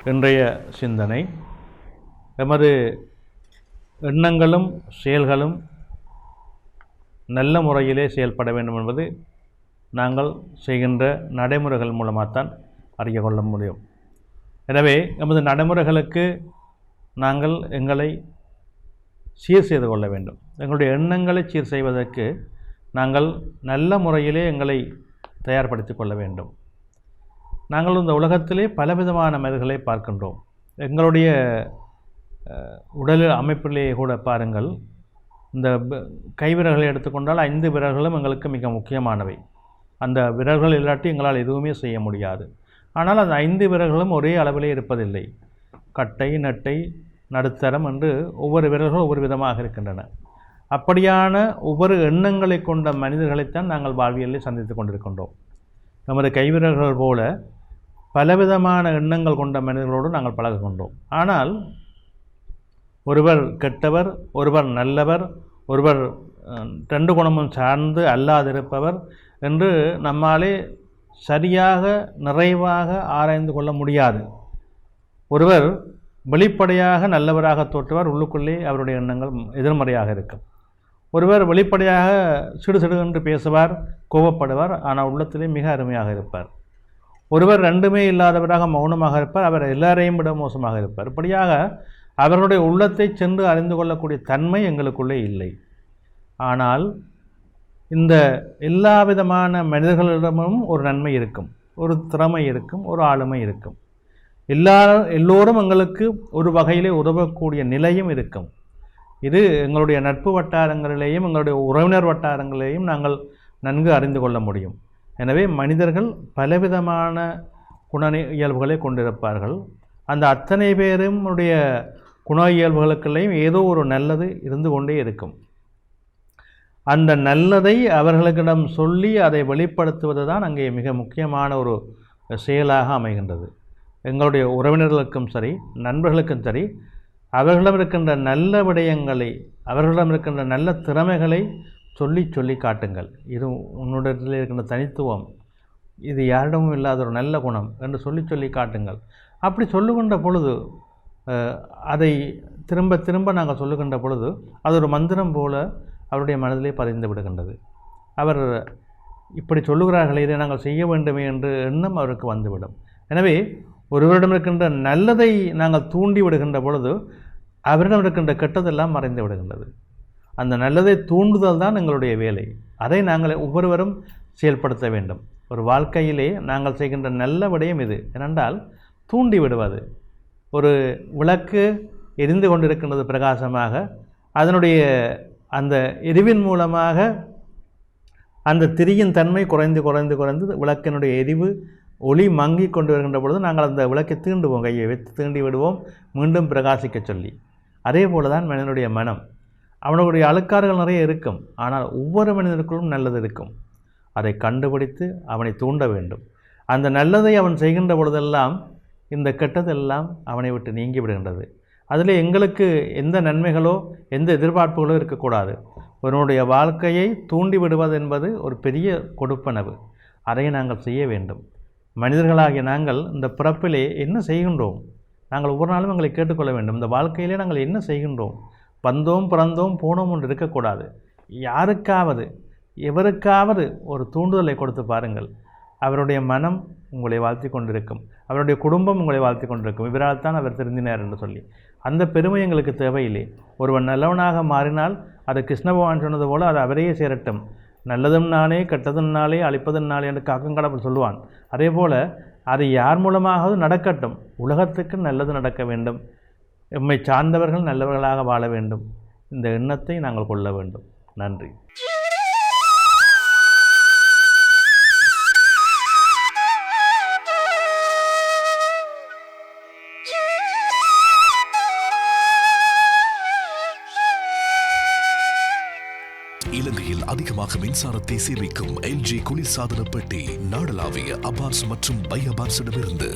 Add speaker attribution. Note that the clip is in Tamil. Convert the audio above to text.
Speaker 1: இன்றைய சிந்தனை எமது எண்ணங்களும் செயல்களும் நல்ல முறையிலே செயல்பட வேண்டும் என்பது நாங்கள் செய்கின்ற நடைமுறைகள் மூலமாகத்தான் அறிய கொள்ள முடியும். எனவே எமது நடைமுறைகளுக்கு நாங்கள் எங்களை சீர் செய்து கொள்ள வேண்டும். எங்களுடைய எண்ணங்களை சீர் செய்வதற்கு நாங்கள் நல்ல முறையிலே எங்களை தயார்படுத்தி கொள்ள வேண்டும். நாங்கள் இந்த உலகத்திலே பலவிதமான மனிதர்களை பார்க்கின்றோம். எங்களுடைய உடல் அமைப்பிலேயே கூட பாருங்கள், இந்த கைவிரல்களை எடுத்துக்கொண்டால் 5 விரல்களும் எங்களுக்கு மிக முக்கியமானவை. அந்த விரல்கள் இல்லாட்டி எங்களால் எதுவுமே செய்ய முடியாது. ஆனால் அந்த 5 விரல்களும் ஒரே அளவிலே இருப்பதில்லை. கட்டை, நட்டை, நடுத்தரம் என்று ஒவ்வொரு விரல்களும் ஒவ்வொரு விதமாக இருக்கின்றன. அப்படியான ஒவ்வொரு எண்ணங்களை கொண்ட மனிதர்களைத்தான் நாங்கள் வாழ்வியலில் சந்தித்து கொண்டிருக்கின்றோம். நமது கைவிரல்கள் போல பலவிதமான எண்ணங்கள் கொண்ட மனிதர்களோடு நாங்கள் பழகுகின்றோம். ஆனால் ஒருவர் கெட்டவர், ஒருவர் நல்லவர், ஒருவர் 2 குணமும் சார்ந்து அல்லாதிருப்பவர் என்று நம்மாலே சரியாக நிறைவாக ஆராய்ந்து கொள்ள முடியாது. ஒருவர் வெளிப்படையாக நல்லவராக தோற்றுவார், உள்ளுக்குள்ளே அவருடைய எண்ணங்கள் எதிர்மறையாக இருக்கும். ஒருவர் வெளிப்படையாக சிடு என்று பேசுவார், கோபப்படுவார், ஆனால் உள்ளத்திலே மிக அருமையாக இருப்பார். ஒருவர் 2மே இல்லாதவராக மௌனமாக இருப்பார், அவர் எல்லாரையும் விட மோசமாக இருப்பார். இப்படியாக அவர்களுடைய உள்ளத்தை சென்று அறிந்து கொள்ளக்கூடிய தன்மை எங்களுக்குள்ளே இல்லை. ஆனால் இந்த எல்லா விதமான மனிதர்களிடமும் ஒரு நன்மை இருக்கும், ஒரு திறமை இருக்கும், ஒரு ஆளுமை இருக்கும். எல்லோரும் எங்களுக்கு ஒரு வகையிலே உதவக்கூடிய நிலையும் இருக்கும். இது எங்களுடைய நட்பு வட்டாரங்களிலேயும் எங்களுடைய உறவினர் வட்டாரங்களிலேயும் நாங்கள் நன்கு அறிந்து கொள்ள முடியும். எனவே மனிதர்கள் பலவிதமான குண இயல்புகளை கொண்டிருப்பார்கள். அந்த அத்தனை பேரும் உடைய குண இயல்புகளுக்குள்ளேயும் ஏதோ ஒரு நல்லது இருந்து கொண்டே இருக்கும். அந்த நல்லதை அவர்களிடம் சொல்லி அதை வெளிப்படுத்துவது தான் அங்கே மிக முக்கியமான ஒரு செயலாக அமைகின்றது. எங்களுடைய உறவினர்களுக்கும் சரி, நண்பர்களுக்கும் சரி, அவர்களிடம் இருக்கின்ற நல்ல விடயங்களை, அவர்களிடம் இருக்கின்ற நல்ல திறமைகளை சொல்லி காட்டுங்கள். இது உன்னுடைய இருக்கின்ற தனித்துவம், இது யாரிடமும் இல்லாத ஒரு நல்ல குணம் என்று சொல்லி காட்டுங்கள். அப்படி சொல்லுகின்ற பொழுது, அதை திரும்ப நாங்கள் சொல்லுகின்ற பொழுது அது ஒரு மந்திரம் போல அவருடைய மனதிலே பதிந்து விடுகின்றது. அவர் இப்படி சொல்லுகிறார்களே, இதை நாங்கள் செய்ய வேண்டுமே என்று எண்ணம் அவருக்கு வந்துவிடும். எனவே ஒருவரிடம் இருக்கின்ற நல்லதை நாங்கள் தூண்டி விடுகின்ற பொழுது அவரிடம் இருக்கின்ற கெட்டதெல்லாம் மறைந்து விடுகின்றது. அந்த நல்லதை தூண்டுதல் தான் எங்களுடைய வேலை. அதை நாங்கள் ஒவ்வொருவரும் செயல்படுத்த வேண்டும். ஒரு வாழ்க்கையிலே நாங்கள் செய்கின்ற நல்ல விடயம் இது. ஏனென்றால் தூண்டி விடுவது. ஒரு விளக்கு எரிந்து கொண்டிருக்கின்றது பிரகாசமாக, அதனுடைய அந்த எரிவின் மூலமாக அந்த திரியின் தன்மை குறைந்து விளக்கினுடைய எரிவு ஒளி மங்கி கொண்டு வருகின்ற பொழுது நாங்கள் அந்த விளக்கை தீண்டுவோம், கையை வைத்து தீண்டி விடுவோம், மீண்டும் பிரகாசிக்க சொல்லி. அதே போல தான் மனிதனுடைய மனம். அவனுடைய அழுக்காறுகள் நிறைய இருக்கும், ஆனால் ஒவ்வொரு மனிதனுக்குள்ளும் நல்லது இருக்கும். அதை கண்டுபிடித்து அவனை தூண்ட வேண்டும். அந்த நல்லதை அவன் செய்கின்ற பொழுதெல்லாம் இந்த கெட்டதெல்லாம் அவனை விட்டு நீங்கி விடுகின்றது. அதில் எங்களுக்கு எந்த நன்மைகளோ எந்த எதிர்பார்ப்புகளோ இருக்கக்கூடாது. ஒருவனுடைய வாழ்க்கையை தூண்டி விடுவது என்பது ஒரு பெரிய கொடுப்பனவு. அதை நாங்கள் செய்ய வேண்டும். மனிதர்களாகிய நாங்கள் இந்த பிறப்பிலே என்ன செய்கின்றோம்? நாங்கள் ஒவ்வொரு நாளும் எங்களை கேட்டுக்கொள்ள வேண்டும். இந்த வாழ்க்கையிலே நாங்கள் என்ன செய்கின்றோம்? வந்தோம், பிறந்தோம், போனோம் என்று இருக்கக்கூடாது. யாருக்காவது எவருக்காவது ஒரு தூண்டுதலை கொடுத்து பாருங்கள். அவருடைய மனம் உங்களை வாழ்த்தி கொண்டிருக்கும், அவருடைய குடும்பம் உங்களை வாழ்த்தி கொண்டிருக்கும். இவரால் தான் அவர் திருந்தினார் என்று சொல்லி. அந்த பெருமை எங்களுக்கு தேவையில்லை. ஒருவன் நல்லவனாக மாறினால் அது கிருஷ்ண பகவான் சொன்னது போல் அது அவரையே சேரட்டும். நல்லதும் நானே, கெட்டதும் நாளே, அழிப்பதும் நாளே என்று காக்கங்கடப்பல் சொல்லுவான். அதே போல் அது யார் மூலமாவது நடக்கட்டும். உலகத்துக்கு நல்லது நடக்க வேண்டும். எம்மை சார்ந்தவர்கள் நல்லவர்களாக வாழ வேண்டும். இந்த எண்ணத்தை நாங்கள் கொள்ள வேண்டும். நன்றி.
Speaker 2: இலங்கையில் அதிகமாக மின்சாரத்தை சேமிக்கும் LG குளிர்சாதன பெட்டி நாடளாவிய அபார்ஸ் மற்றும் பை அபார்ஸிடமிருந்து